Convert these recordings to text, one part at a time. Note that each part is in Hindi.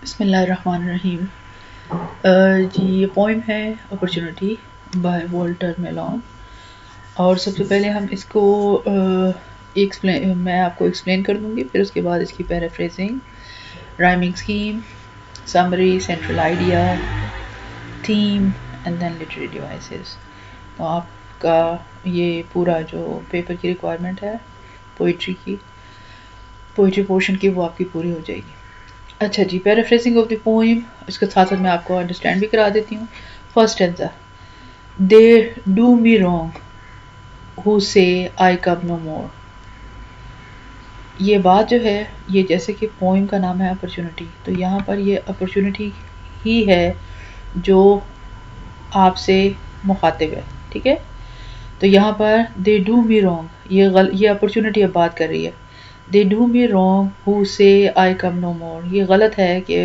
बिस्मिल्लाहिर्रहमानिर्रहीम। जी ये पोइम है अपॉर्चुनिटी बाय वॉल्टर मेलोन। और सबसे पहले हम इसको मैं आपको एक्सप्लेन कर दूंगी, फिर उसके बाद इसकी paraphrasing, rhyming scheme, summary, central idea, theme and then literary devices. तो आपका ये पूरा जो पेपर की रिक्वायरमेंट है पोइट्री पोर्शन की, वो आपकी पूरी हो जाएगी। अच्छा जी, पैराफ्रेजिंग ऑफ द पोएम, इसके साथ साथ मैं आपको अंडरस्टैंड भी करा देती हूँ। First stanza, they do me wrong who say I come no मोर। ये बात जो है, ये जैसे कि पोएम का नाम है अपॉर्चुनिटी, तो यहाँ पर ये अपॉर्चुनिटी ही है जो आपसे मुखातिब है, ठीक है। तो यहाँ पर दे डू मी रॉन्ग, ये अपॉर्चुनिटी अब बात कर रही है। They do me wrong who say I come no मोर, ये गलत है कि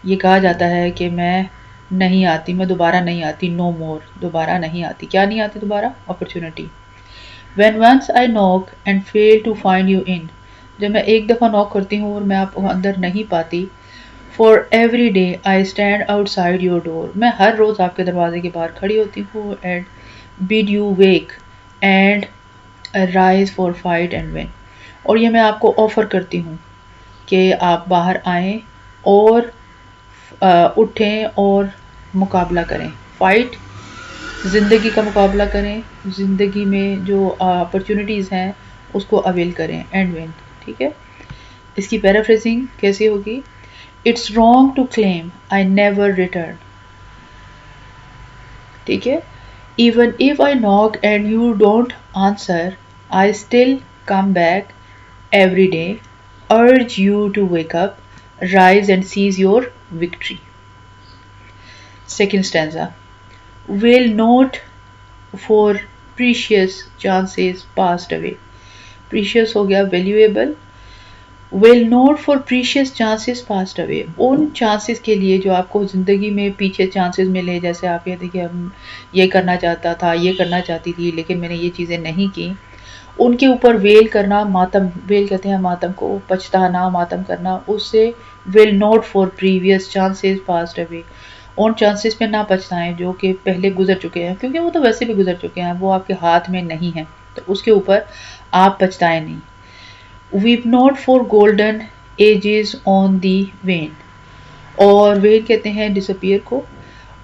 ये कहा जाता है कि मैं नहीं आती, मैं दोबारा नहीं आती। नो मोर, दोबारा नहीं आती। क्या नहीं आती दोबारा? Opportunity. When once I knock and fail to find you in, जब मैं एक दफ़ा नॉक करती हूँ और मैं आपको अंदर नहीं पाती। For every day I stand outside your door, मैं हर रोज़ आपके दरवाजे के बाहर खड़ी होती हूँ। And bid you wake and rise for fight and win, और ये मैं आपको ऑफ़र करती हूँ कि आप बाहर आएँ और उठें और मुकाबला करें। फाइट, ज़िंदगी का मुकाबला करें, ज़िंदगी में जो अपॉर्चुनिटीज़ हैं उसको अवेल करें। एंड विन, ठीक है। इसकी पैराफ्रेजिंग कैसी होगी? It's wrong to claim I never return, ठीक है। Even if I knock and you don't answer, I still come back every day, urge you to wake up, rise and seize your victory. Second stanza, will not for precious chances passed away. Precious हो गया valuable, will not for precious chances passed away, उन chances के लिए जो आपको ज़िंदगी में पीछे chances मिले, जैसे आप ये देखिए, हम ये करना चाहता था, ये करना चाहती थी, लेकिन मैंने ये चीज़ें नहीं की, उनके ऊपर वेल करना, मातम, वेल कहते हैं मातम को, पछताना, मातम करना, उससे will not for previous chances passed away, उन चांसेस पे ना पछताएं जो कि पहले गुजर चुके हैं, क्योंकि वो तो वैसे भी गुजर चुके हैं, वो आपके हाथ में नहीं है, तो उसके ऊपर आप पछताएं नहीं। Weep not for golden ages on the vein, और वेन कहते हैं डिसअपियर को,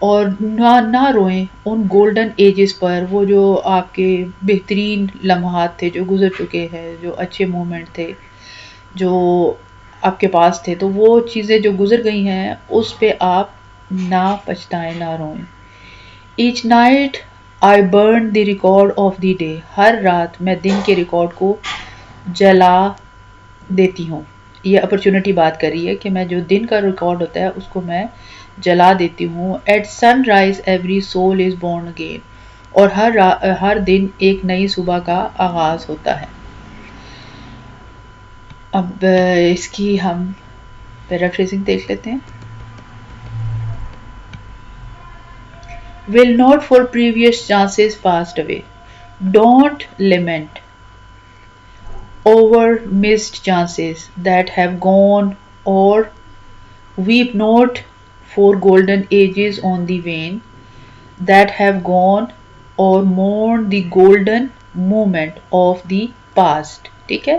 और ना रोएं उन गोल्डन एजेस पर, वो जो आपके बेहतरीन लम्हात थे जो गुजर चुके हैं, जो अच्छे मोमेंट थे जो आपके पास थे, तो वो चीज़ें जो गुजर गई हैं उस पे आप ना पछताएं, ना रोएं। Each night I burn the record of the day, हर रात मैं दिन के रिकॉर्ड को जला देती हूँ। ये अपॉर्चुनिटी बात कर रही है कि मैं जो दिन का रिकॉर्ड होता है उसको मैं जला देती हूँ। At sunrise every soul is born again, और हर दिन एक नई सुबह का आगाज होता है। अब इसकी हम पैराफ्रेजिंग देख लेते हैं। Will not for previous chances passed away, don't lament over missed chances that have gone, or weep not for golden ages on the wane that have gone, or mourn the golden moment of the past, ठीक है।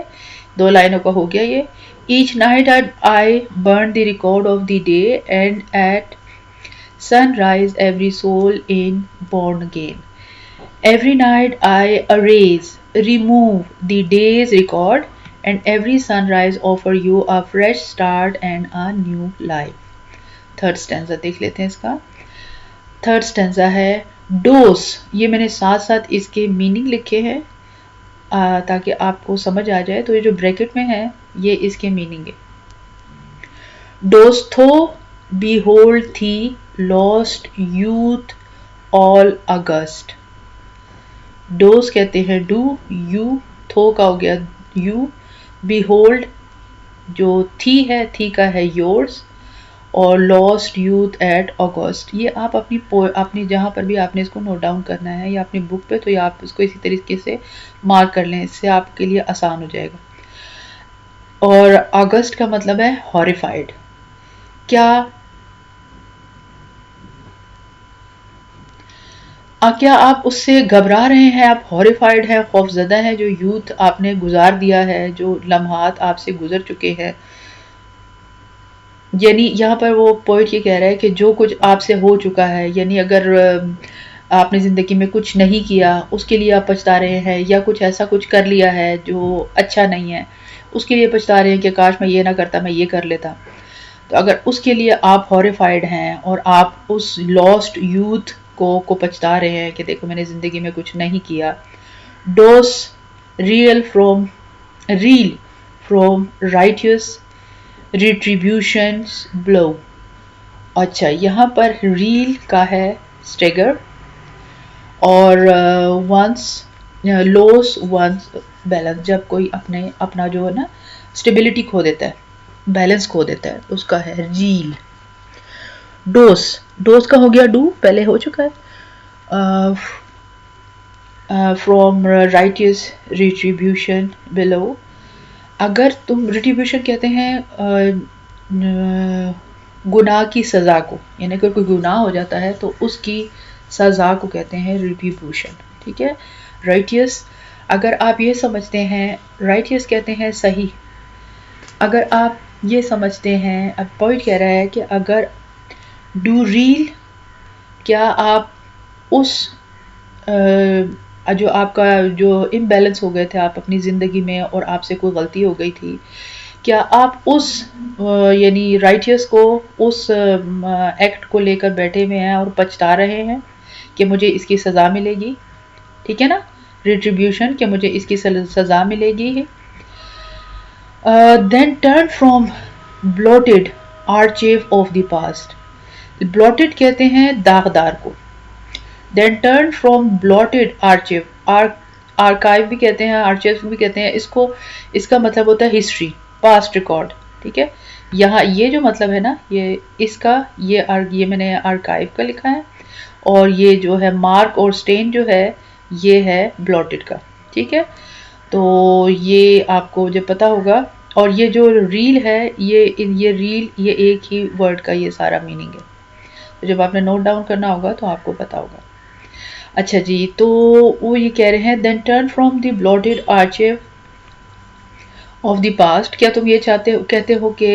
दो लाइनों का हो गया ये। each night I burn the record of the day, and at sunrise every soul in born again. Every night I erase, remove the day's record, and every sunrise offer you a fresh start and a new life. Third stanza देख लेते हैं इसका। थर्ड स्टैंजा है डोस, ये मैंने साथ साथ इसके मीनिंग लिखे हैं ताकि आपको समझ आ जाए। तो ये जो ब्रैकेट में है ये इसके मीनिंग है। डोस थो behold थी lost youth all अगस्त। डोज कहते हैं डू, यू, थो का हो गया यू, बिहोल्ड जो थी है, थी का है योर्स, और लॉस्ट यूथ एट अगस्त। ये आप अपनी जहाँ पर भी आपने इसको नोट डाउन करना है या अपनी बुक पे, तो ये आप इसको इसी तरीके से मार्क कर लें, इससे आपके लिए आसान हो जाएगा। और अगस्त का मतलब है हॉरिफाइड। क्या आप उससे घबरा रहे हैं, आप हॉरिफाइड हैं, खौफजदा हैं, जो यूथ आपने गुजार दिया है, जो लम्हात आपसे गुजर चुके हैं। यानी यहाँ पर वो पॉइंट ये कह रहा है कि जो कुछ आपसे हो चुका है, यानी अगर आपने ज़िंदगी में कुछ नहीं किया उसके लिए आप पछता रहे हैं, या कुछ ऐसा कुछ कर लिया है जो अच्छा नहीं है उसके लिए पछता रहे हैं कि काश मैं ये ना करता, मैं ये कर लेता। तो अगर उसके लिए आप हॉरिफाइड हैं और आप उस लॉस्ट यूथ को पछता रहे हैं कि देखो मैंने ज़िंदगी में कुछ नहीं किया। डोस रील फ्रॉम राइटियस रिट्रीब्यूशंस ब्लो। अच्छा, यहाँ पर रील का है स्टेगर और वंस लॉस वंस बैलेंस, जब कोई अपना जो है ना स्टेबिलिटी खो देता है, बैलेंस खो देता है, उसका है रील। डोस का हो गया डू, पहले हो चुका है। फ्रॉम राइटियस रिट्रीब्यूशन बिलो, अगर तुम रिट्रीब्यूशन कहते हैं गुनाह की सज़ा को, यानी अगर कोई गुनाह हो जाता है तो उसकी सज़ा को कहते हैं रिट्रीब्यूशन। ठीक है, राइटियस अगर आप ये समझते हैं, राइटियस कहते हैं सही। अगर आप ये समझते हैं, अब पॉइंट कह रहा है कि अगर डू रील, क्या आप उस जो आपका जो इम्बैलेंस हो गए थे आप अपनी ज़िंदगी में और आपसे कोई गलती हो गई थी, क्या आप उस यानी राइटियस को, उस एक्ट को लेकर बैठे हुए हैं और पछता रहे हैं कि मुझे इसकी सज़ा मिलेगी? ठीक है ना, रिट्रीब्यूशन, कि मुझे इसकी सज़ा मिलेगी। Then turn from blotted archive of the past. Blotted कहते हैं दागदार को। Then turn from blotted archive, archive भी कहते हैं, आर्चिव भी कहते हैं इसको। इसका मतलब होता है हिस्ट्री, पास्ट रिकॉर्ड। ठीक है, यहाँ ये जो मतलब है ना, ये इसका ये मैंने आर्काइव का लिखा है, और ये जो है मार्क और स्टेन जो है ये है ब्लॉटेड का। ठीक है, तो ये आपको जब पता होगा। और ये जो रील है, ये रील, ये एक ही वर्ड का ये सारा मीनिंग है, तो जब आपने नोट डाउन करना होगा तो आपको पता होगा। अच्छा जी, तो वो ये कह रहे हैं then turn from the bloated archive of the past. क्या तुम ये कहते हो कि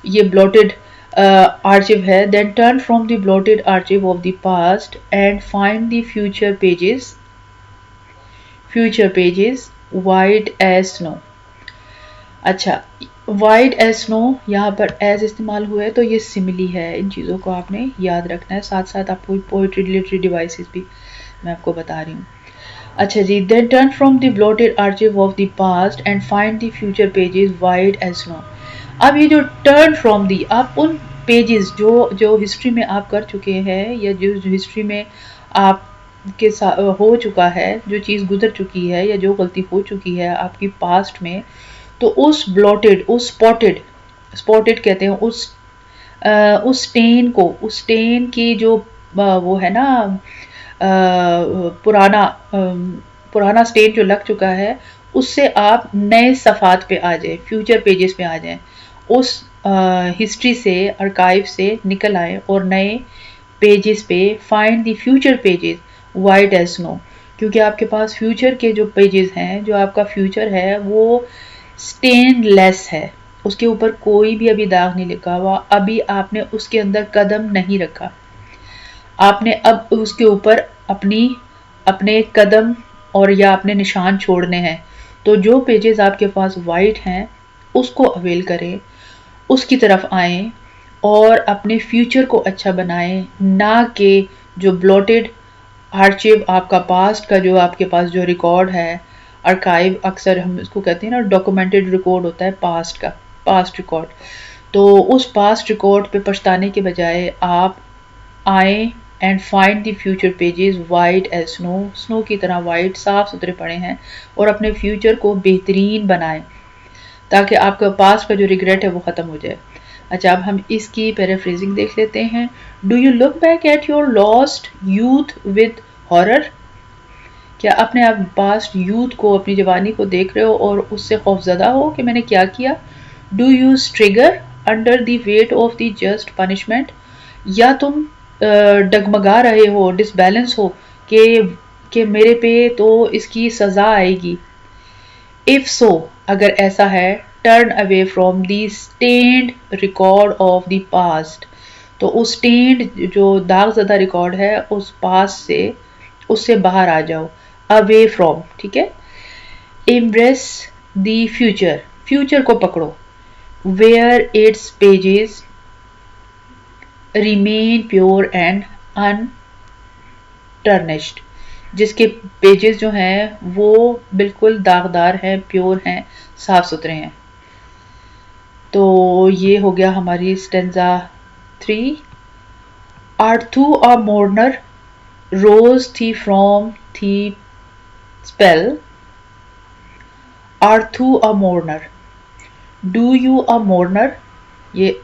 ये ब्लॉटेड आर्चिव है? Then turn from the bloated archive of the past and find the future pages white as snow. अच्छा, वाइट एज स्नो, यहाँ पर एज इस्तेमाल हुआ है तो ये सिमिली है, इन चीज़ों को आपने याद रखना है। साथ साथ आपको पोइट्री रिलेटेड डिवाइसेस भी मैं आपको बता रही हूँ। अच्छा जी, then turn from the bloated archive of the past and find the future pages white as snow. अब ये जो टर्न फ्रॉम दी, आप उन पेजेस जो हिस्ट्री में आप कर चुके हैं, या जो हिस्ट्री में आप के साथ हो चुका है, जो चीज़ गुजर चुकी है या जो गलती हो चुकी है आपकी पास्ट में, तो उस ब्लॉटेड, उस स्पॉटेड कहते हैं उस स्टेन की जो वो है ना, पुराना स्टेन जो लग चुका है, उससे आप नए सफ़ात पे आ जाए, फ्यूचर पेजेस पे आ जाएं, उस हिस्ट्री से, आर्काइव से निकल आए और नए पेजेस पे find the future pages white as snow. क्योंकि आपके पास फ्यूचर के जो पेजेस हैं, जो आपका फ्यूचर है वो स्टेनलेस है, उसके ऊपर कोई भी अभी दाग नहीं लिखा हुआ, अभी आपने उसके अंदर कदम नहीं रखा, आपने अब उसके ऊपर अपने कदम और या अपने निशान छोड़ने हैं। तो जो पेजेस आपके पास वाइट हैं उसको अवेल करें, उसकी तरफ आएं और अपने फ्यूचर को अच्छा बनाएं, ना कि जो ब्लॉटेड आर्चिव आपका पास्ट का, जो आपके पास जो रिकॉर्ड है, आर्काइव अक्सर हम इसको कहते हैं ना, डॉक्यूमेंटेड रिकॉर्ड होता है पास्ट का, पास्ट रिकॉर्ड। तो उस पास्ट रिकॉर्ड पे पछताने के बजाय आप आए and find the future pages white as snow, snow की तरह वाइट, साफ सुथरे पड़े हैं, और अपने फ्यूचर को बेहतरीन बनाएं ताकि आपका पास्ट का जो रिग्रेट है वो ख़त्म हो जाए। अच्छा, अब हम इसकी पैराफ्रेजिंग देख लेते हैं। Do you look back at your lost youth with horror? क्या अपने आप पास्ट यूथ को, अपनी जवानी को देख रहे हो और उससे खौफजदा हो कि मैंने क्या किया? Do you stagger under the weight of the just punishment, या तुम डगमगा रहे हो, डिसबैलेंस हो कि मेरे पे तो इसकी सजा आएगी। इफ सो, अगर ऐसा है, turn away from the stained record of the past, तो उस स्टेन्ड जो दागज़दा रिकॉर्ड है उस पास्ट से, उससे बाहर आ जाओ। अवे फ्रॉम, ठीक है। एम्ब्रेस द फ्यूचर, फ्यूचर को पकड़ो। Where its pages remain pure and untarnished, जिसके पेजेस जो हैं वो बिल्कुल दागदार हैं, प्योर हैं, साफ सुथरे हैं। तो ये हो गया हमारी stanza 3। आर्थू a मोर्नर rose thee from thy spell, art thou a mourner, do you a mourner, ये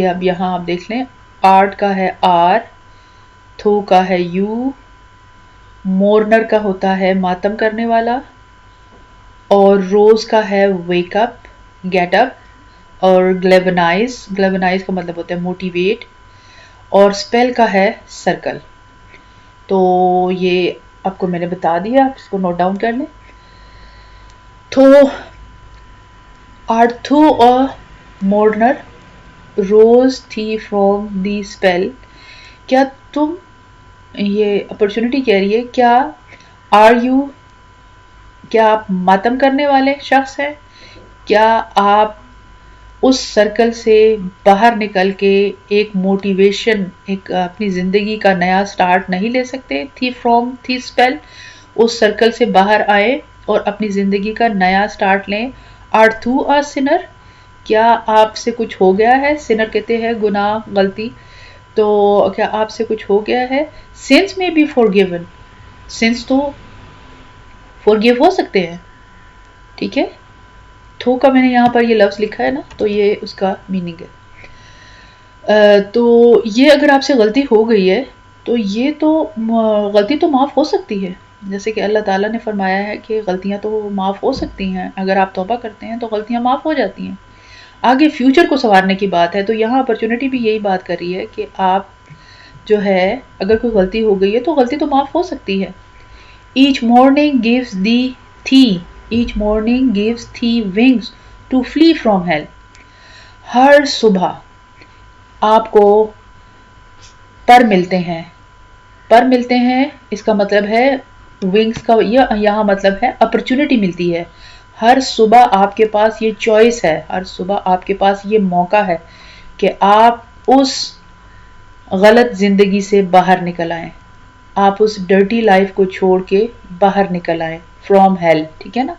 अब यहाँ आप देख लें, आर्ट का है आर, थू का है यू, मोर्नर का होता है मातम करने वाला, और रोज का है वेकअप, गेटअप, और ग्लेवनाइज, ग्लेवनाइज का मतलब होता है मोटिवेट, और स्पेल का है सर्कल। तो ये आपको मैंने बता दिया, आप इसको नोट डाउन कर लें। तो आर्थू a मोर्नर rose thee from the spell, क्या तुम, ये अपॉर्चुनिटी कह रही है, क्या आप मातम करने वाले शख्स हैं? क्या आप उस सर्कल से बाहर निकल के एक मोटिवेशन, एक अपनी ज़िंदगी का नया स्टार्ट नहीं ले सकते? थी फ्रॉम थी स्पेल, उस सर्कल से बाहर आए और अपनी ज़िंदगी का नया स्टार्ट लें। आर थू अ सिनर, क्या आपसे कुछ हो गया है? सिनर कहते हैं गुनाह, गलती। तो क्या आपसे कुछ हो गया है? सिंस में बी फॉरगिवन, सिंस तो फॉरगिव हो सकते हैं, ठीक है। थो का मैंने यहाँ पर ये लफ्ज़ लिखा है ना, तो ये उसका मीनिंग है। तो ये अगर आपसे गलती हो गई है तो ये तो गलती तो माफ़ हो सकती है, जैसे कि अल्लाह ताला ने फरमाया है कि गलतियाँ तो माफ़ हो सकती हैं, अगर आप तौबा करते हैं तो गलतियाँ माफ़ हो जाती हैं। आगे फ्यूचर को संवारने की बात है, तो यहाँ अपॉर्चुनिटी भी यही बात कर रही है कि आप जो है, अगर कोई गलती हो गई है तो गलती तो माफ़ हो सकती है। Each morning gives thee thee, each morning gives thee wings to flee from hell, हर सुबह आपको पर मिलते हैं, पर मिलते हैं इसका मतलब है विंग्स का, यहाँ मतलब है अपॉर्चुनिटी मिलती है। हर सुबह आपके पास ये चॉइस है, हर सुबह आपके पास ये मौका है कि आप उस गलत ज़िंदगी से बाहर निकल आएं, आप उस डर्टी लाइफ को छोड़ के बाहर निकल आएं, फ्रॉम हेल, ठीक है ना।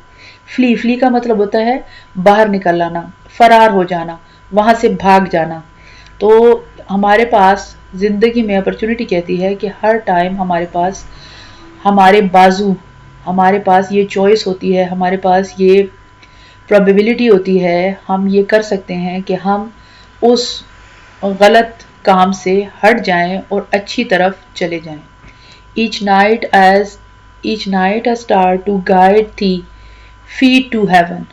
फ्ली, फ्ली का मतलब होता है बाहर निकल आना, फरार हो जाना, वहां से भाग जाना। तो हमारे पास ज़िंदगी में अपॉर्चुनिटी कहती है कि हर टाइम हमारे पास हमारे बाजू, हमारे पास ये चॉइस होती है, हमारे पास ये प्रोबेबिलिटी होती है, हम ये कर सकते हैं कि हम उस गलत काम से हट जाएं और अच्छी तरफ चले जाएं। Each night a star to guide thy feet to heaven,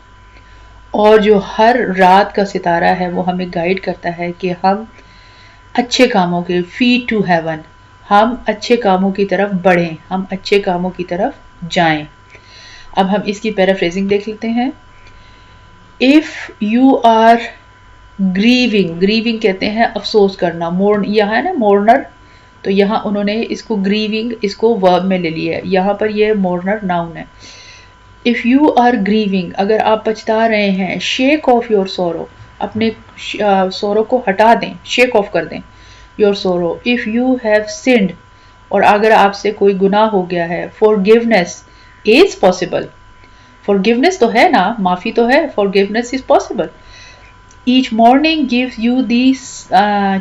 और जो हर रात का सितारा है वो हमें गाइड करता है कि हम अच्छे कामों के, फीट टू हेवन, हम अच्छे कामों की तरफ बढ़ें, हम अच्छे कामों की तरफ जाएं। अब हम इसकी पैराफ्रेजिंग देख लेते हैं। If you are grieving, grieving कहते हैं अफसोस करना, मोर्न, यहाँ है ना मोर्नर, तो यहाँ उन्होंने इसको ग्रीविंग, इसको वर्ब में ले लिया है, यहाँ पर ये मोर्नर नाउन है। इफ यू आर ग्रीविंग, अगर आप पछता रहे हैं, शेक ऑफ योर सोरो, अपने सोरो को हटा दें, शेक ऑफ कर दें योर सोरो। इफ यू हैव सिंड, और अगर आपसे कोई गुनाह हो गया है, फॉरगिवनेस इज पॉसिबल, फॉरगिवनेस तो है ना, माफी तो है, forgiveness is possible. Each morning gives you this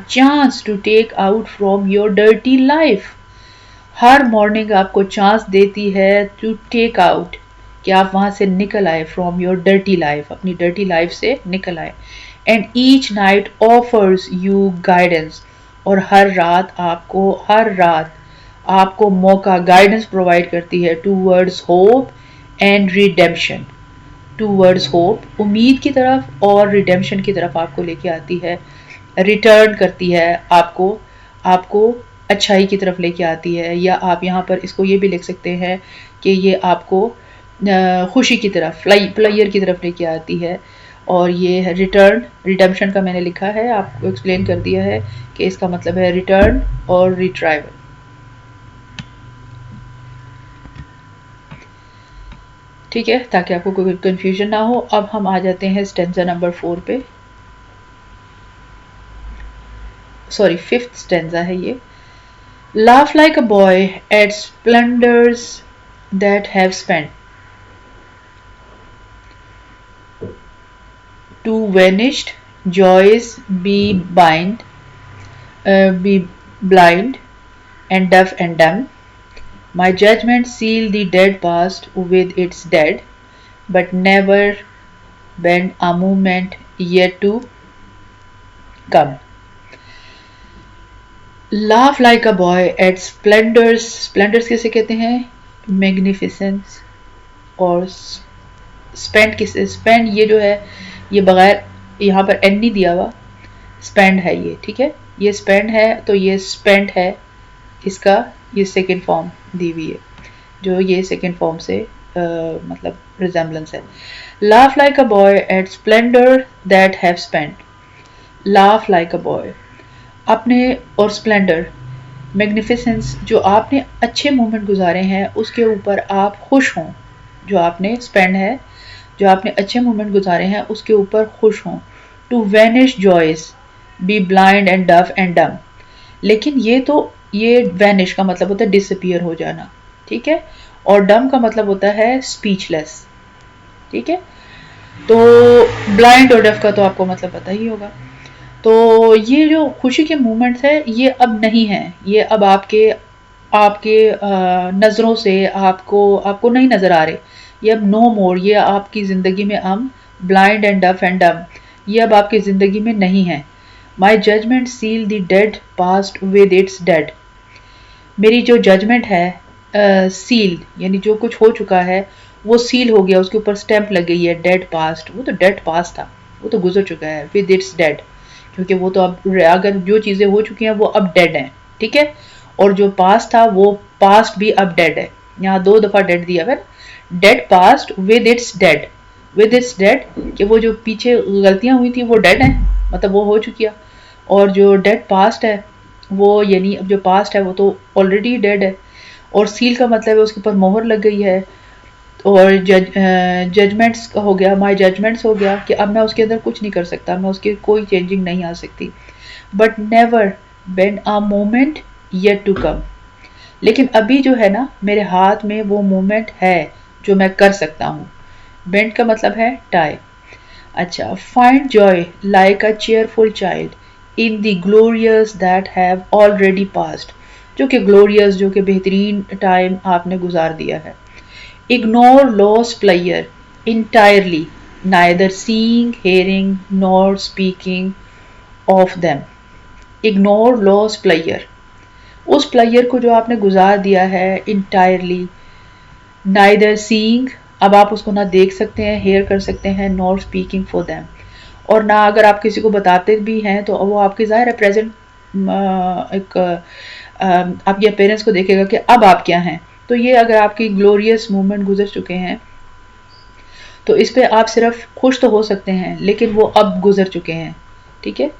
chance to take out from your dirty life. Her morning आपको चांस देती है टू टेक आउट, कि आप वहां से निकल आए, फ्रॉम योर डर्टी लाइफ, अपनी डर्टी लाइफ से निकल आए। And each night offers you guidance, और हर रात आपको मौका, गाइडेंस प्रोवाइड करती है towards hope and redemption, towards hope, उम्मीद की तरफ और रिडेम्पशन की तरफ आपको लेके आती है, रिटर्न करती है आपको, आपको अच्छाई की तरफ लेके आती है। या आप यहाँ पर इसको ये भी लिख सकते हैं कि ये आपको खुशी की तरफ, प्लेयर की तरफ लेके आती है। और ये है रिटर्न, रिडेम्पशन का मैंने लिखा है, आपको एक्सप्लेन कर दिया है कि इसका मतलब है रिटर्न और रिट्राइवल। ठीक है, ताकि आपको कोई कंफ्यूजन ना हो। अब हम आ जाते हैं स्टेंजा नंबर 4 पे, सॉरी 5th स्टेंजा है ये। Laugh like a boy at splendors that have spent, to vanished joys be blind and deaf and dumb. My judgment seal the dead past with its dead, but never bend a moment yet to come. Laugh like a boy at splendors, splendors किसे कहते हैं? Magnificence। और स्पेंड किसे, स्पेंड ये जो है ये बगैर यहाँ पर एन नहीं दिया हुआ, स्पेंड है ये, ठीक है, ये स्पेंड है तो ये स्पेंड है, इसका ये सेकेंड फॉर्म दी हुई है, जो ये सेकेंड फॉर्म से मतलब रिजेम्बलेंस है। Laugh like a boy eight Splendor that have spend, laugh like a boy अपने, और स्प्लेंडर मैग्निफिसेंस जो आपने अच्छे मोमेंट गुजारे हैं उसके ऊपर आप खुश हों, जो आपने स्पेंड है, जो आपने अच्छे मोमेंट गुजारे हैं उसके ऊपर खुश हों। To vanish joys be blind and deaf and dumb, लेकिन ये वैनिश का मतलब होता है डिसअपियर हो जाना, ठीक है, और डम का मतलब होता है स्पीचलेस, ठीक है। तो ब्लाइंड और डफ का तो आपको मतलब पता ही होगा। तो ये जो खुशी के मोमेंट्स है ये अब नहीं है, ये अब आपके आपके नज़रों से आपको नहीं नज़र आ रहे, ये अब नो मोर, ये आपकी ज़िंदगी में हम ब्लाइंड एंड डफ एंड डम, ये अब आपकी ज़िंदगी में नहीं है। My judgment seal the dead past with its dead, मेरी जो जजमेंट है सील यानी जो कुछ हो चुका है वो सील हो गया, उसके ऊपर स्टैंप लग गई है, डेड पास्ट, वो तो डेड पास्ट था, वो तो गुजर चुका है, विद इट्स डेड, क्योंकि वो तो अब अगर जो चीज़ें हो चुकी हैं वो अब डेड हैं, ठीक है, और जो पास्ट था वो पास्ट भी अब डेड है, यहाँ 2 दफ़ा डेड दिया है, dead past with its dead, with its dead कि वो जो पीछे गलतियाँ हुई थी वो डेड हैं, मतलब वो हो चुकी है, और जो डेड पास्ट है वो यानी अब जो पास्ट है वो तो ऑलरेडी डेड है, और सील का मतलब है उसके ऊपर मोहर लग गई है, और जजमेंट्स का हो गया, माई जजमेंट्स हो गया कि अब मैं उसके अंदर कुछ नहीं कर सकता, मैं उसके कोई चेंजिंग नहीं आ सकती। But never bend a moment yet to come, लेकिन अभी जो है ना मेरे हाथ में वो मोमेंट है जो मैं कर सकता हूँ। बेंड का मतलब है टाई। अच्छा, find Joy like a cheerful child in the glorious that have already past, जो कि ग्लोरियस, जो कि बेहतरीन टाइम आपने गुजार दिया है। Ignore lost player entirely, neither seeing, hearing, nor speaking of them. Ignore lost player, उस प्लेयर को जो आपने गुजार दिया है entirely, neither seeing, अब आप उसको ना देख सकते हैं, हेयर कर सकते हैं, nor speaking for them, और ना अगर आप किसी को बताते भी हैं तो वो आपकी ज़ाहिर है प्रेजेंट एक आपके पेरेंट्स को देखेगा कि अब आप क्या हैं। तो ये अगर आपकी ग्लोरियस मूवमेंट गुजर चुके हैं तो इस पे आप सिर्फ खुश तो हो सकते हैं लेकिन वो अब गुजर चुके हैं, ठीक है।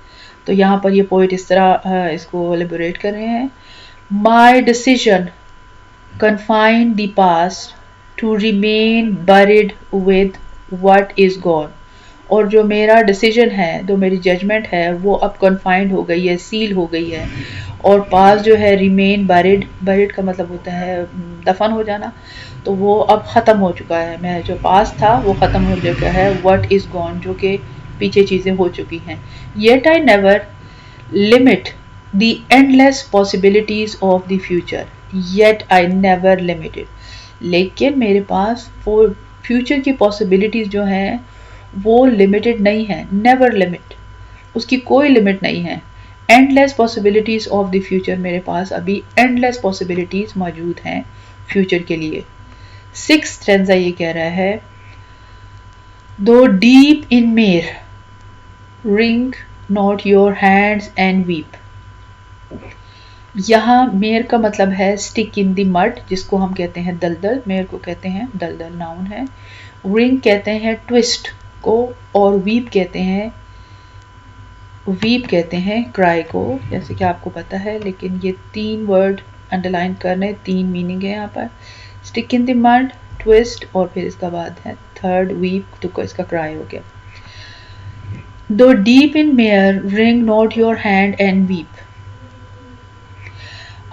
तो यहाँ पर ये पोइट इस तरह इसको एलिबोरेट कर रहे हैं। My decision confine the past to remain buried with what is gone, और जो मेरा डिसीजन है, जो मेरी जजमेंट है वो अब कन्फाइंड हो गई है, सील हो गई है, और पास जो है रिमेन बरिड, बरिड का मतलब होता है दफन हो जाना, तो वो अब ख़त्म हो चुका है, मैं जो पास था वो ख़त्म हो चुका है, व्हाट इज़ गॉन जो कि पीछे चीज़ें हो चुकी हैं। Yet I never limit the endless possibilities of the future, yet I never limited, लेकिन मेरे पास वो फ्यूचर की पॉसिबिलिटीज़ जो हैं वो लिमिटेड नहीं है, नेवर लिमिट, उसकी कोई लिमिट नहीं है। Endless possibilities of the future, मेरे पास अभी एंडलेस पॉसिबिलिटीज़ मौजूद हैं फ्यूचर के लिए। 6th स्टैंजा ये कह रहा है, दो डीप इन मेर, ring not your hands and weep. यहाँ मेर का मतलब है स्टिक इन द मड, जिसको हम कहते हैं दलदल, मेर को कहते हैं दलदल, नाउन है। रिंग कहते हैं ट्विस्ट को, और वीप कहते हैं क्राई को, जैसे कि आपको पता है। लेकिन ये तीन वर्ड अंडरलाइन करने, तीन मीनिंग है यहाँ पर, stick in the mud, twist, और फिर इसका बाद है थर्ड वीप, तो इसका क्राई हो गया। दो deep in mayor, ring not your hand and weep.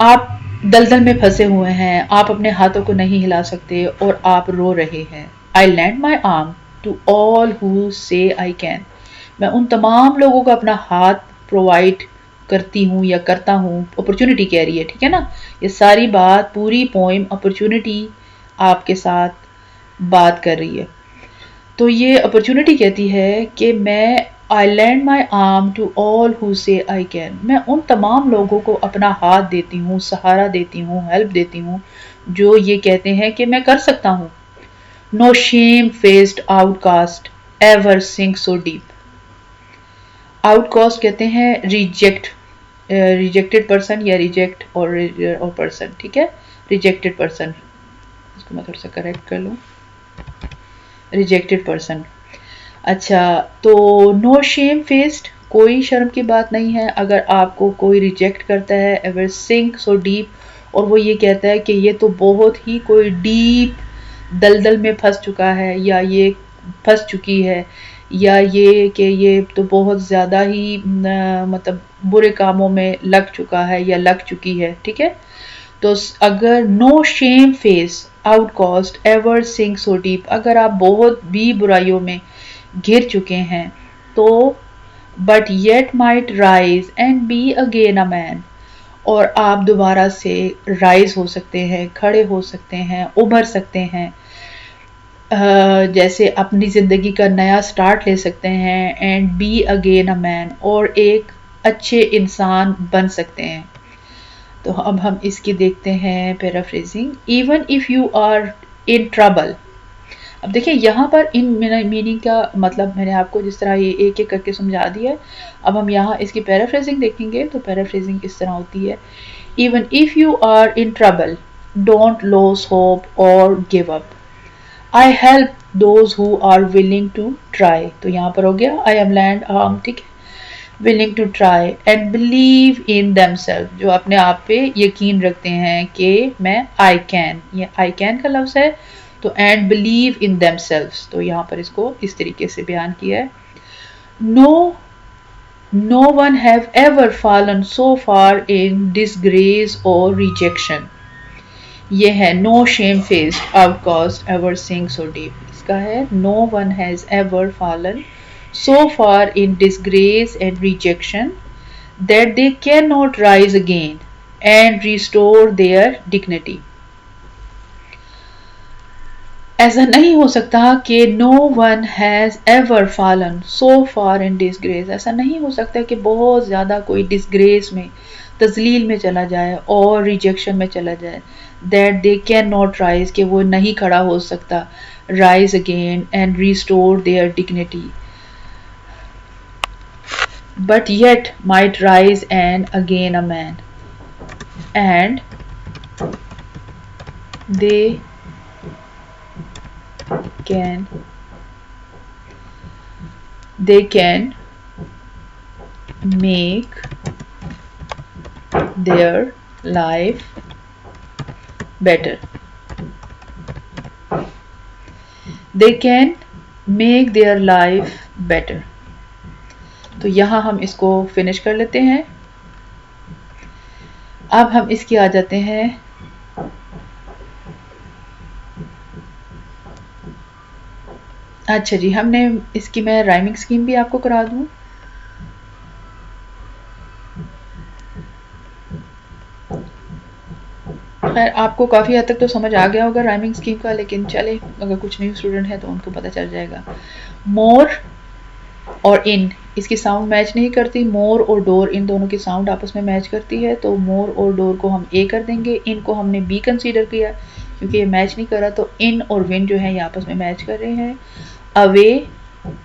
आप दलदल में फंसे हुए हैं, आप अपने हाथों को नहीं हिला सकते और आप रो रहे हैं। I lend my arm to all who say I can. मैं उन तमाम लोगों को अपना हाथ प्रोवाइड करती हूँ या करता हूँ, अपॉर्चुनिटी कह रही है, ठीक है ना। ये सारी बात, पूरी पोइम अपॉर्चुनिटी आपके साथ बात कर रही है। तो ये अपॉर्चुनिटी कहती है कि मैं I lend my arm to all who say I can, मैं उन तमाम लोगों को अपना हाथ देती हूँ, सहारा देती हूँ, हेल्प देती हूँ, जो ये कहते हैं कि मैं कर सकता हूँ। No shame faced outcast ever sink so deep. Outcast कहते हैं रिजेक्टेड पर्सन या रिजेक्ट और पर्सन, ठीक है, रिजेक्टेड पर्सन, इसको मैं थोड़ा सा करेक्ट कर लूँ, रिजेक्टेड पर्सन। अच्छा, तो नो शेम फेस्ड, कोई शर्म की बात नहीं है अगर आपको कोई रिजेक्ट करता है। एवर सिंक सो डीप, और वो ये कहता है कि ये तो बहुत ही कोई डीप दलदल में फंस चुका है, या ये फंस चुकी है, या ये कि ये तो बहुत ज़्यादा ही मतलब बुरे कामों में लग चुका है या लग चुकी है, ठीक है। तो अगर no shame face outcast ever sink so deep, अगर आप बहुत भी बुराइयों में घिर चुके हैं, तो but yet might rise and be again a man, और आप दोबारा से राइज हो सकते हैं, खड़े हो सकते हैं, उभर सकते हैं, जैसे अपनी ज़िंदगी का नया स्टार्ट ले सकते हैं, and be again a man, और एक अच्छे इंसान बन सकते हैं। तो अब हम इसकी देखते हैं paraphrasing. Even if you are in trouble, अब देखिए यहाँ पर इन मीनिंग का मतलब मैंने आपको जिस तरह ये एक एक करके समझा दिया है। अब हम यहाँ इसकी पैराफ्रेजिंग देखेंगे, तो पैराफ्रेजिंग इस तरह होती है, even if you are in trouble don't lose hope or give up, I help those who are willing to try. तो यहाँ पर हो गया आई एम लैंड आर्म, ठीक है, willing to try and believe in themselves, जो अपने आप पे यकीन रखते हैं कि मैं I can, ये I can का लफ्ज़ है, तो and believe in themselves, तो यहाँ पर इसको इस तरीके से बयान किया है। No one have ever fallen so far in disgrace or rejection, ये है no shame faced outcast ever sink so deep, इसका है no one has ever fallen so far in disgrace and rejection that they cannot rise again and restore their dignity। ऐसा नहीं हो सकता कि no one has ever fallen so far in disgrace, ऐसा नहीं हो सकता कि बहुत ज़्यादा कोई disgrace में, तजलील में चला जाए और रिजेक्शन में चला जाए, that they cannot rise, कि वो नहीं खड़ा हो सकता, rise again and restore their dignity, but yet might rise and again a man, and they can make their life better, they can make their life better। तो यहाँ हम इसको फिनिश कर लेते हैं। अब हम इसकी आ जाते हैं अच्छा जी, हमने इसकी मैं राइमिंग स्कीम भी आपको करा दूं। खैर आपको काफ़ी हद तक तो समझ आ गया होगा राइमिंग स्कीम का, लेकिन चले अगर कुछ न्यू स्टूडेंट है तो उनको पता चल जाएगा। मोर और इन, इसकी साउंड मैच नहीं करती, मोर और डोर इन दोनों की साउंड आपस में मैच करती है, तो मोर और डोर को हम ए कर देंगे, इन को हमने बी कंसीडर किया क्योंकि ये मैच नहीं कर रहा, तो इन और विन जो है ये आपस में मैच कर रहे हैं। अवे,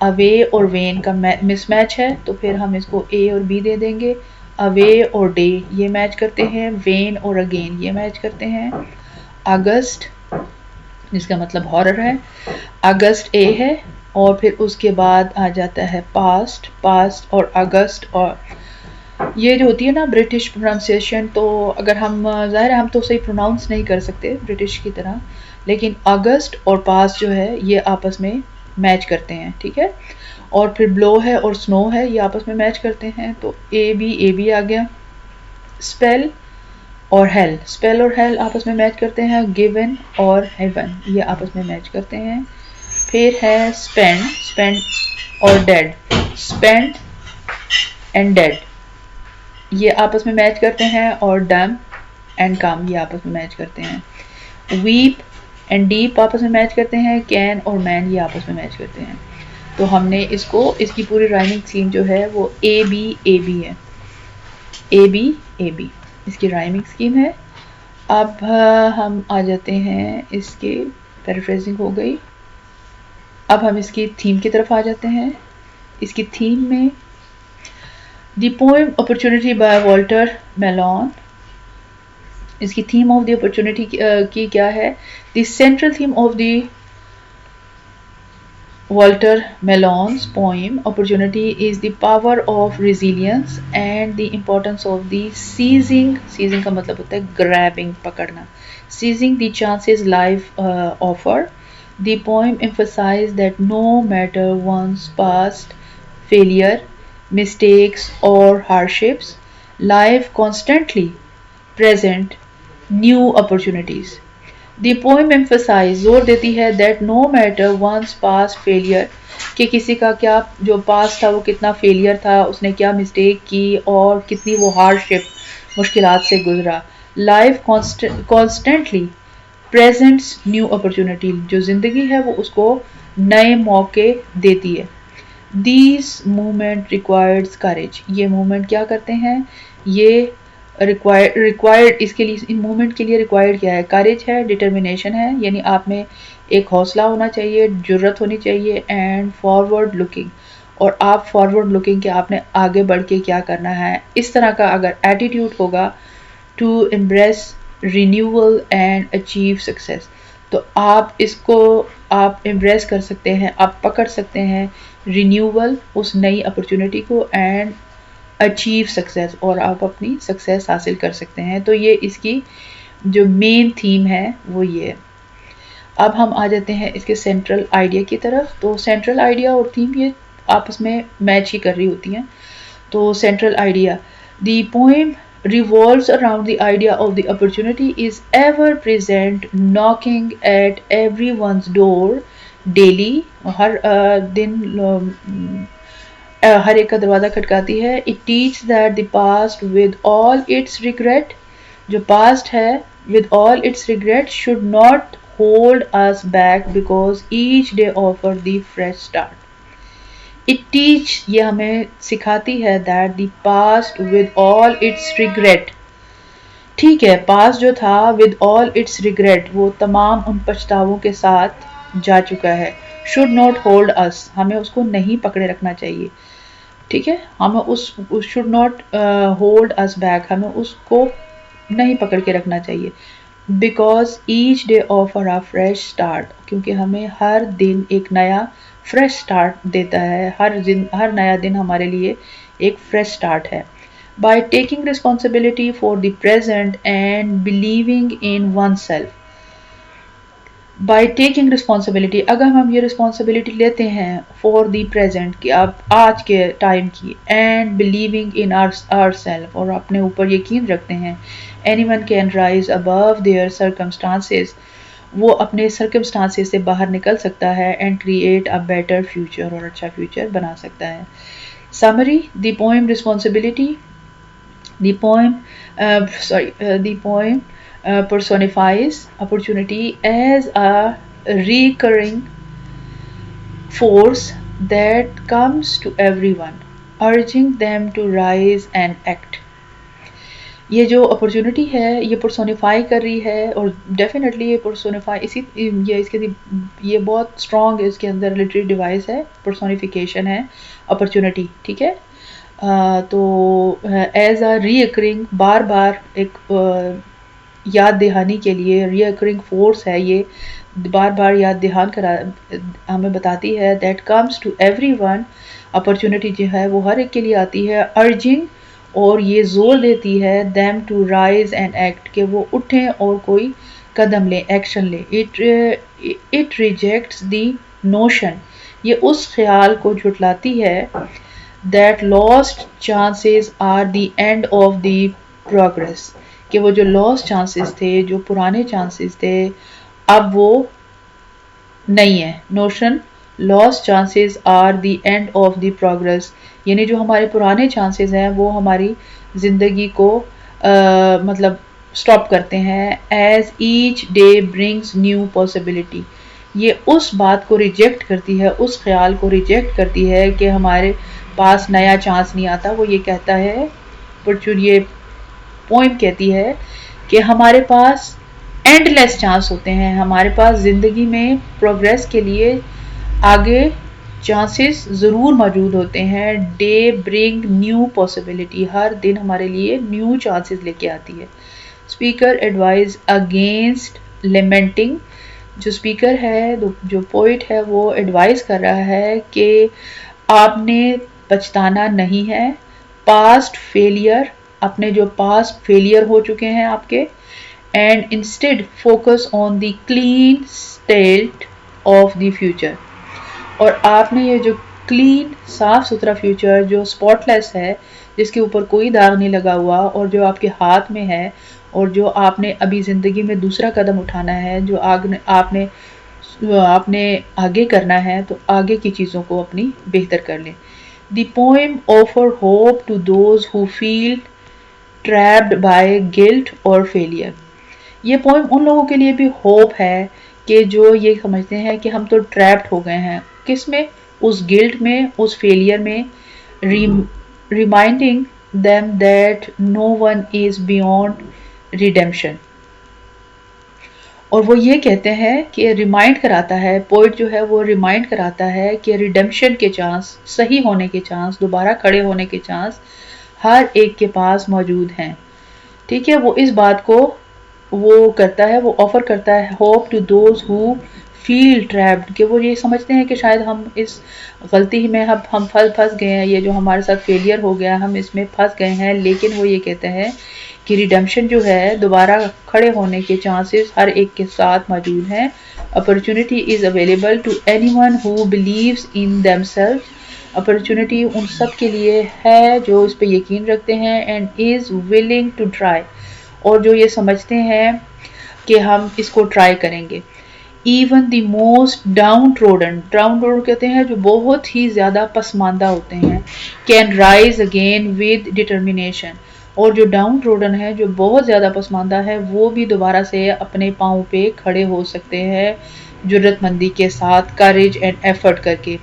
अवे और वेन का मिसमैच है तो फिर हम इसको ए और बी दे देंगे। अवे और डे ये मैच करते हैं, वेन और अगेन ये मैच करते हैं। अगस्त जिसका मतलब हॉरर है, अगस्त ए है, और फिर उसके बाद आ जाता है पास्ट, पास्ट और अगस्त। और ये जो होती है ना ब्रिटिश प्रोनाउंसिएशन, तो अगर हम ज़ाहिर है हम तो सही प्रोनाउंस नहीं कर सकते ब्रिटिश की तरह, लेकिन अगस्त और पास्ट जो है ये आपस में मैच करते हैं, ठीक है। और फिर ब्लो है और स्नो है ये आपस में मैच करते हैं, तो ए बी आ गया। स्पेल और हेल, स्पेल और हेल आपस में मैच करते हैं। गिवन और हेवन ये आपस में मैच करते हैं। फिर है स्पेंड, स्पेंड और डेड, स्पेंड एंड डेड ये आपस में मैच करते हैं। और डम एंड कम ये आपस में मैच करते हैं। वीप एंड डीप आपस में मैच करते हैं। कैन और मैन ये आपस में मैच करते हैं। तो हमने इसको, इसकी पूरी राइमिंग स्कीम जो है वो ए बी है, ए बी इसकी राइमिंग स्कीम है। अब हम आ जाते हैं इसके, पैराफ्रेजिंग हो गई, अब हम इसकी थीम की तरफ आ जाते हैं। इसकी थीम में the poem opportunity by Walter melon, इसकी थीम ऑफ द अपॉर्चुनिटी की क्या है? The central theme of the Walter Mellon's poem Opportunity is the power of resilience and the importance of the seizing का मतलब होता है grabbing, पकड़ना, seizing the chances life offer. The poem emphasizes that no matter one's past failure, mistakes or hardships, life constantly present new opportunities. The poem emphasize जोर देती है that no matter once past failure, कि किसी का क्या जो पास्ट था वो कितना फेलियर था, उसने क्या मिस्टेक की और कितनी वो हार्डशिप मुश्किलात से गुजरा। Life constantly presents new opportunity, जो ज़िंदगी है वो उसको नए मौके देती है। दीज मूवमेंट रिक्वायर्ड्स करेज, ये मूवमेंट क्या करते हैं, ये रिक्वायर्ड इसके लिए, इन मूवमेंट के लिए रिक्वायर्ड क्या है? करेज है, डिटर्मिनेशन है, यानी आप में एक हौसला होना चाहिए, जुर्रत होनी चाहिए, एंड फॉरवर्ड लुकिंग, और आप फॉरवर्ड लुकिंग के आपने आगे बढ़ के क्या करना है, इस तरह का अगर एटीट्यूड होगा to embrace renewal and achieve success, तो आप इसको आप एम्ब्रेस कर सकते हैं, आप पकड़ सकते हैं रिन्यूअल उस नई अपॉर्चुनिटी को, एंड अचीव सक्सेस, और आप अपनी सक्सेस हासिल कर सकते हैं। तो ये इसकी जो मेन थीम है वो ये है। अब हम आ जाते हैं इसके सेंट्रल आइडिया की तरफ। तो सेंट्रल आइडिया और थीम ये आपस में मैच ही कर रही होती हैं। तो central idea, the poem revolves around the idea of the opportunity is ever present knocking at everyone's door daily, हर दिन हर एक का दरवाज़ा खटकाती है। It teach that the past with all it's regret, जो पास्ट है with all it's regret should not hold us back because each day offer the fresh start. It teach ये हमें सिखाती है that the past with all it's regret, ठीक है पास्ट जो था विद ऑल इट्स रिग्रेट वो तमाम उन पछतावों के साथ जा चुका है। शुड नॉट होल्ड अस, हमें उसको नहीं पकड़े रखना चाहिए, ठीक है, हमें उस should not hold us back, हमें उसको नहीं पकड़ के रखना चाहिए। Because each day offer a fresh start, क्योंकि हमें हर दिन एक नया फ्रेश स्टार्ट देता है, हर नया दिन हमारे लिए एक फ्रेश स्टार्ट है। By taking responsibility for the present and believing in one self, by taking responsibility, अगर हम ये रिस्पॉन्सिबिलिटी लेते हैं फॉर द प्रेजेंट कि आप आज के टाइम की, and believing in our self, और अपने ऊपर यकीन रखते हैं, anyone can rise above their circumstances, वो अपने सर्कमस्टांसेस से बाहर निकल सकता है, and create a better future, और अच्छा फ्यूचर बना सकता है। Summary, the poem responsibility, the poem the poem personifies opportunity as a recurring force that comes to everyone, urging them to rise and act. ये जो अपॉर्चुनिटी है ये पर्सोनिफाई कर रही है, और डेफिनेटली ये पर्सोनिफाई ये बहुत स्ट्रॉन्ग है, इसके अंदर लिटरेरी डिवाइस है, पर्सोनिफिकेशन है अपॉर्चुनिटी, ठीक है। तो एज अ रीअकरिंग, बार बार एक याद दहानी के लिए रीअकरिंग फोर्स है ये, बार बार याद दहान करा हमें बताती है that comes to everyone. Opportunity जो है वो हर एक के लिए आती है, अर्जिंग, और ये जोर देती है them to rise and act, कि वो उठें और कोई कदम लें, एक्शन लें। इट रिजेक्ट्स द नोशन, ये उस ख्याल को झुटलाती है that lost chances are the end of the progress, कि वो जो lost chances थे, जो पुराने chances थे, अब वो नहीं है। notion lost chances are the end of the progress, यानी जो हमारे पुराने chances हैं वो हमारी ज़िंदगी को मतलब स्टॉप करते हैं। as each day brings new possibility, ये उस बात को रिजेक्ट करती है, उस ख्याल को रिजेक्ट करती है कि हमारे पास नया चांस नहीं आता। वो ये कहता है, ये पोइम कहती है कि हमारे पास एंडलेस चांस होते हैं, हमारे पास ज़िंदगी में प्रोग्रेस के लिए आगे चांसेस ज़रूर मौजूद होते हैं। डे ब्रिंग न्यू पॉसिबिलिटी, हर दिन हमारे लिए न्यू चांसेस लेके आती है। स्पीकर एडवाइज अगेंस्ट लेमेंटिंग, जो स्पीकर है, जो पोइट है, वो एडवाइस कर रहा है कि आपने पछताना नहीं है। पास्ट फेलियर, अपने जो पास्ट फेलियर हो चुके हैं आपके, and instead focus on the clean state of the future, और आपने ये जो क्लीन साफ सुथरा फ्यूचर जो स्पॉटलेस है, जिसके ऊपर कोई दाग नहीं लगा हुआ, और जो आपके हाथ में है, और जो आपने अभी ज़िंदगी में दूसरा कदम उठाना है, जो आपने आगे करना है, तो आगे की चीज़ों को अपनी बेहतर कर लें। The poem offer hope to those who feel trapped by guilt और फेलियर, ये पोएम उन लोगों के लिए भी होप है कि जो ये समझते हैं कि हम तो ट्रैप्ड हो गए हैं, किस में, उस गिल्ट में, उस फेलियर में, reminding them that no one is beyond redemption. और वो ये कहते हैं कि रिमाइंड कराता है, पोइट जो है वो रिमाइंड कराता है कि रिडेम्पशन के चांस, सही होने के चांस, दोबारा खड़े होने के चांस हर एक के पास मौजूद हैं, ठीक है। वो इस बात को वो करता है, वो ऑफर करता है hope to those who feel trapped, कि वो ये समझते हैं कि शायद हम इस गलती में हम फंस गए हैं, ये जो हमारे साथ फेलियर हो गया, हम इसमें फंस गए हैं। लेकिन वो ये कहते हैं कि रिडेम्पशन जो है, दोबारा खड़े होने के चांसेस हर एक के साथ मौजूद हैं। Opportunity is available to anyone who believes in themselves, opportunity उन सब के लिए है जो इस पे यकीन रखते हैं, and is willing to try, और जो ये समझते हैं कि हम इसको ट्राई करेंगे। Even the most down trodden कहते हैं जो बहुत ही ज़्यादा पसमानदा होते हैं, can rise again with determination, और जो डाउन ट्रोडन है, जो बहुत ज़्यादा पसमानदा है, वो भी दोबारा से अपने पाँव पे खड़े हो सकते हैं, जुर्रतमंदी के साथ, करेज एंड एफर्ट करके,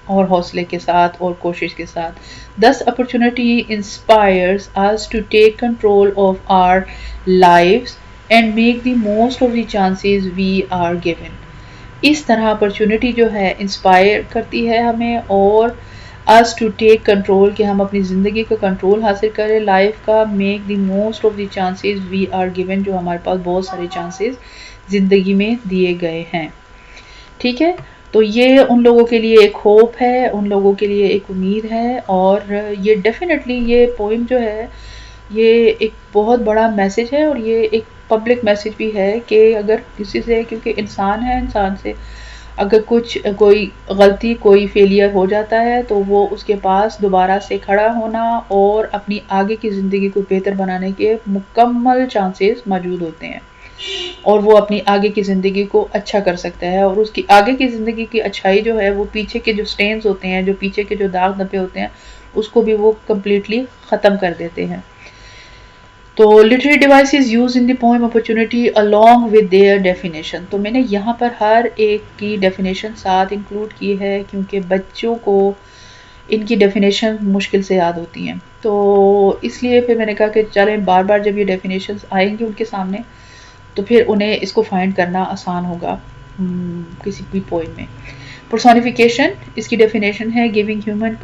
और हौसले के साथ और कोशिश के साथ। Thus opportunity inspires us to take control of our lives and make the most of the chances we are given. इस तरह अपॉर्चुनिटी जो है इंस्पायर करती है हमें, और अस टू टेक कंट्रोल, कि हम अपनी ज़िंदगी का कंट्रोल हासिल करें, लाइफ का, make the most of the chances we are given, जो हमारे पास बहुत सारे चांसेस ज़िंदगी में दिए गए हैं, ठीक है। तो ये उन लोगों के लिए एक होप है, उन लोगों के लिए एक उम्मीद है, और ये डेफिनेटली ये पोइम जो है ये एक बहुत बड़ा मैसेज है, और ये एक पब्लिक मैसेज भी है कि अगर किसी से, क्योंकि इंसान है, इंसान से अगर कोई गलती, कोई फेलियर हो जाता है, तो वो उसके पास दोबारा से खड़ा होना और अपनी आगे की ज़िंदगी को बेहतर बनाने के मुकम्मल चांसेस मौजूद होते हैं, और वो अपनी आगे की ज़िंदगी को अच्छा कर सकता है, और उसकी आगे की ज़िंदगी की अच्छाई जो है, वो पीछे के जो स्टेन्स होते हैं, जो पीछे के जो दाग धब्बे होते हैं, उसको भी वो कम्प्लीटली ख़त्म कर देते हैं। तो literary devices use in the poem opportunity along with their definition, तो मैंने यहाँ पर हर एक की डेफिनेशन साथ इंक्लूड की है, क्योंकि बच्चों को इनकी डेफिनेशन मुश्किल से याद होती हैं। तो इसलिए फिर मैंने कहा कि चलें बार बार जब ये डेफिनेशंस आएंगी उनके सामने तो फिर उन्हें इसको फाइंड करना आसान होगा किसी भी पोइम में। पर्सोनिफिकेशन, इसकी डेफिनेशन है giving human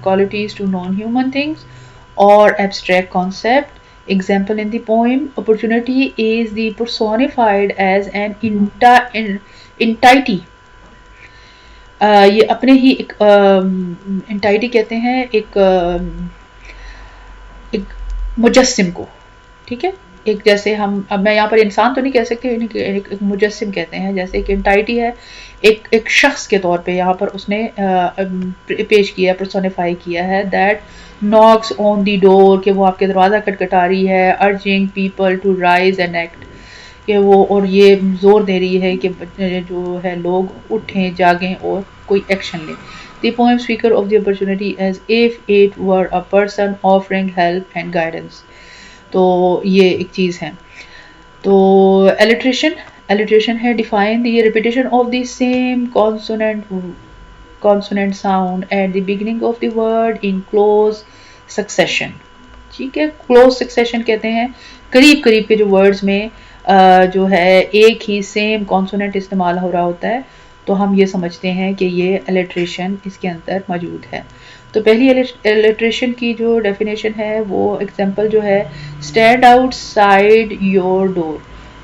qualities to non human things और abstract concept. Example in the poem, opportunity is the personified as an entity। ये अपने ही एक एंटाइटी कहते हैं एक मुजस्सिम को, ठीक है। एक जैसे हम, अब मैं यहाँ पर इंसान तो नहीं कह सकती, एक मुजस्सिम कहते हैं, जैसे एक एंटाइटी है, एक शख्स के तौर पे यहाँ पर उसने पेश किया, पर्सोनिफाई किया है। That knocks on the door, कि वो आपके दरवाज़ा खटखटा रही है। Urging people to rise and act, कि वो और ये जोर दे रही है कि जो है लोग उठें जागें और कोई एक्शन लें। The poem speaks of the opportunity as if it were a person offering help and guidance। तो ये एक चीज़ है। तो alliteration है define the repetition of the same consonant sound at the beginning of the word in close succession। ठीक है, close succession कहते हैं करीब करीब के जो वर्ड्स में जो है एक ही सेम कॉन्सोनेंट इस्तेमाल हो रहा होता है, तो हम ये समझते हैं कि ये alliteration इसके अंदर मौजूद है। तो पहली alliteration की जो डेफिनेशन है वो एग्जांपल जो है स्टैंड आउटसाइड योर डोर,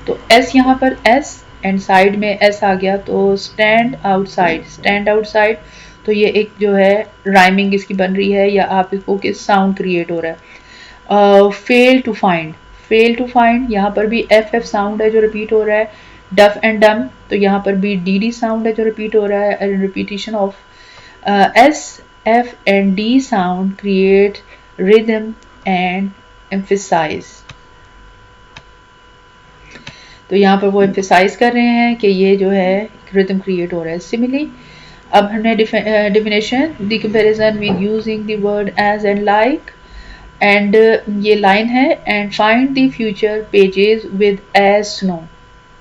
तो एस यहाँ पर एस एंड साइड में एस आ गया, तो स्टैंड आउटसाइड, तो ये एक जो है राइमिंग इसकी बन रही है, या आप इसको कि साउंड क्रिएट हो रहा है। फेल टू फाइंड, यहाँ पर भी एफ एफ साउंड है जो रिपीट हो रहा है। डफ एंड डम, तो यहाँ पर भी डी डी साउंड है जो रिपीट हो रहा है। Repetition of S F and D sound create rhythm and emphasize, तो यहाँ पर वो एम्फेसाइज कर रहे हैं कि ये जो है रिदम क्रिएट हो रहा है। सिमिली, अब हमने definition the comparison with using the word as and like, and ये लाइन है and find the future pages with as snow,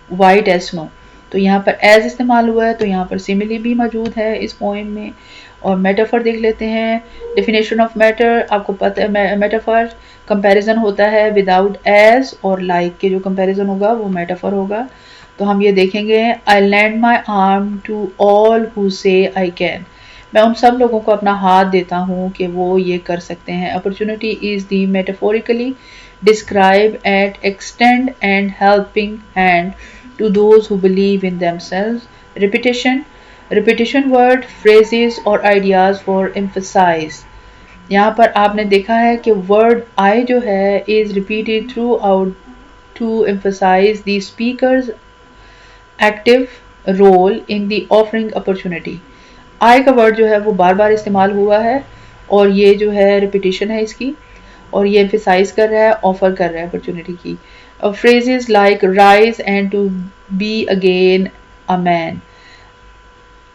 white as snow, तो यहाँ पर एज इस्तेमाल हुआ है, तो यहाँ पर सिमिली भी मौजूद है इस पोइम में। और मेटाफर देख लेते हैं। डेफिनेशन ऑफ मैटर, आपको पता है मेटाफर कंपैरिजन होता है विदाउट एज और लाइक के, जो कंपैरिजन होगा वो मेटाफर होगा। तो हम ये देखेंगे I lend my arm to all who say I can, मैं उन सब लोगों को अपना हाथ देता हूँ कि वो ये कर सकते हैं। Opportunity is the metaphorically describe at extend and helping hand to those who believe in themselves। repetition word phrases और ideas for emphasize, यहाँ पर आपने देखा है कि word I जो है is repeated throughout to emphasize the speaker's active role in the offering opportunity। I का word जो है वो बार बार इस्तेमाल हुआ है और ये जो है repetition है इसकी, और ये emphasize कर रहा है, ऑफर कर रहा है opportunity की। Phrases like rise and to be again a man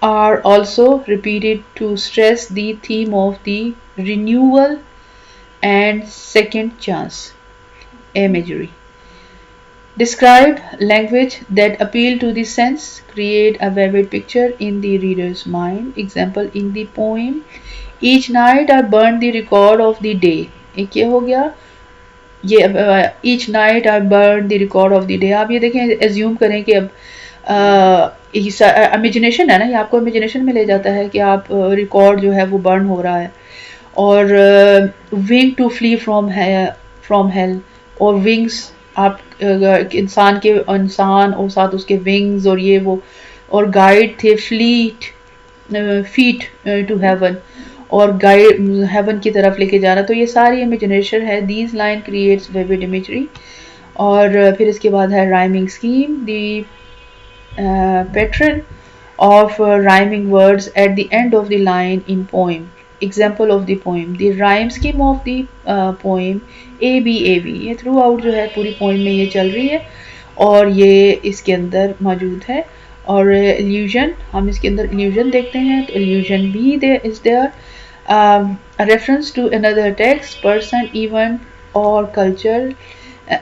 are also repeated to stress the theme of the renewal and second chance imagery। Describe language that appeal to the sense, create a vivid picture in the reader's mind। Example in the poem each night I burn the record of the day, एक ये हो गया, ये each night I burn the record of the day. आप ये देखें, एज्यूम करें कि अब इमेजिनेशन है ना, ये आपको इमेजिनेशन में ले जाता है कि आप रिकॉर्ड जो है वो बर्न हो रहा है। और wing to flee from hell, और विंग्स आप इंसान और साथ उसके विंग्स और ये वो, और guide thy feet to heaven, और गाइड हेवन की तरफ लेके जाना, तो ये सारी इमेजिनेशन है। These line creates vivid imagery. और फिर इसके बाद है rhyming scheme, the pattern of rhyming words at the end of the line in poem. Example of the poem, the rhyme scheme of the poem A B, ये थ्रू आउट जो है पूरी पोएम में ये चल रही है और ये इसके अंदर मौजूद है। और इल्यूजन, हम इसके अंदर इल्यूजन देखते हैं, तो इल्यूजन भी is there, a reference to another text, person, event or culture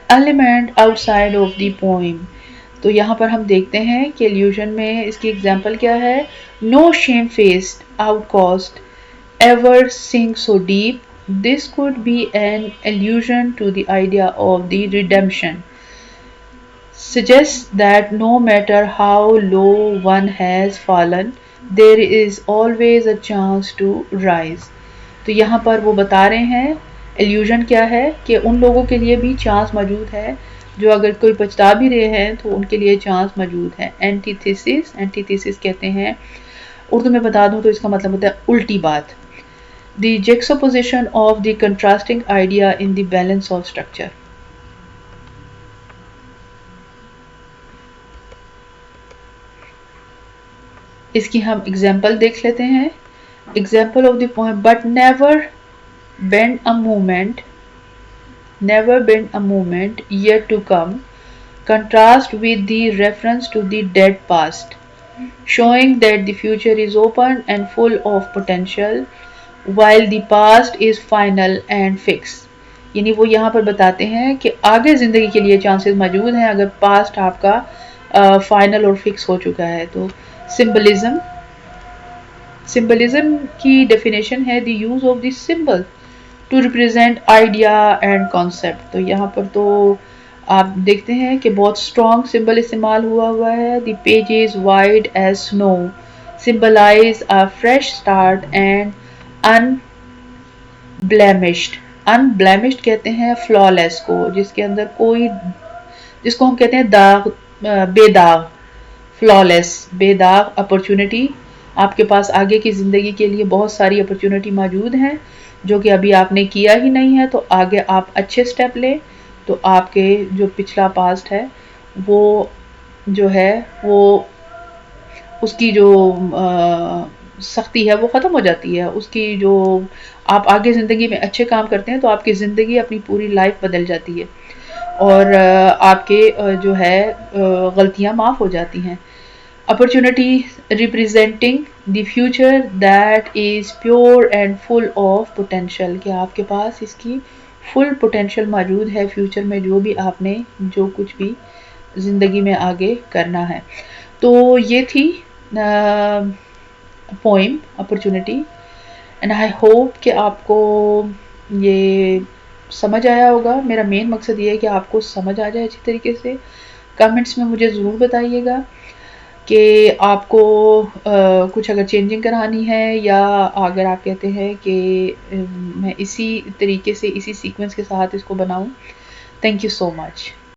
element outside of the poem। तो यहाँ पर हम देखते हैं कि illusion में इसकी एग्जाम्पल क्या है। No shame faced outcast ever sink so deep. This could be an allusion to the idea of the redemption, suggests that no matter how low one has fallen, there is always a chance to rise. तो यहाँ पर वो बता रहे हैं एल्यूजन क्या है कि उन लोगों के लिए भी चांस मौजूद है जो अगर कोई पछता भी रहे हैं तो उनके लिए चांस मौजूद है। एंटीथेसिस, एंटीथेसिस कहते हैं, उर्दू में बता दूं तो इसका मतलब होता है उल्टी बात। The juxtaposition of the contrasting idea in the balance of structure। इसकी हम एग्जाम्पल देख लेते हैं। Example of the poem, but never bend a moment yet to come, contrast with the reference to the dead past, showing that the future is open and full of potential while the past is final and fixed। यानी वो यहाँ पर बताते हैं कि आगे ज़िंदगी के लिए चांसेस मौजूद हैं अगर पास्ट आपका फाइनल और फिक्स हो चुका है। तो सिंबलिज्म, सिंबलिज्म की डेफिनेशन है the use of the symbol to represent idea and concept. तो यहाँ पर तो आप देखते हैं कि बहुत स्ट्रॉन्ग सिंबल इस्तेमाल हुआ है। The page is white as snow symbolize a fresh start and unblemished. Unblemished कहते हैं फ्लॉलेस को, जिसके अंदर कोई, जिसको हम कहते हैं दाग, बेदाग, फ्लॉलेस, बेदाग अपॉर्चुनिटी। आपके पास आगे की ज़िंदगी के लिए बहुत सारी अपॉर्चुनिटी मौजूद हैं जो कि अभी आपने किया ही नहीं है, तो आगे आप अच्छे स्टेप लें तो आपके जो पिछला पास्ट है वो जो है वो उसकी जो सख्ती है वो ख़त्म हो जाती है। उसकी जो आप आगे ज़िंदगी में अच्छे काम करते हैं तो आपकी ज़िंदगी, अपनी पूरी लाइफ बदल जाती है और आपके जो है गलतियाँ माफ़ हो जाती हैं। Opportunity representing the future that is pure and full of potential, कि आपके पास इसकी फुल पोटेंशियल मौजूद है फ्यूचर में, जो भी आपने जो कुछ भी ज़िंदगी में आगे करना है। तो ये थी poem opportunity, and I hope कि आपको ये समझ आया होगा। मेरा मेन मकसद ये है कि आपको समझ आ जाए अच्छी तरीके से। कमेंट्स में मुझे ज़रूर बताइएगा कि आपको कुछ अगर चेंजिंग करानी है, या अगर आप कहते हैं कि मैं इसी तरीके से, इसी सीक्वेंस के साथ इसको बनाऊं। Thank you so much.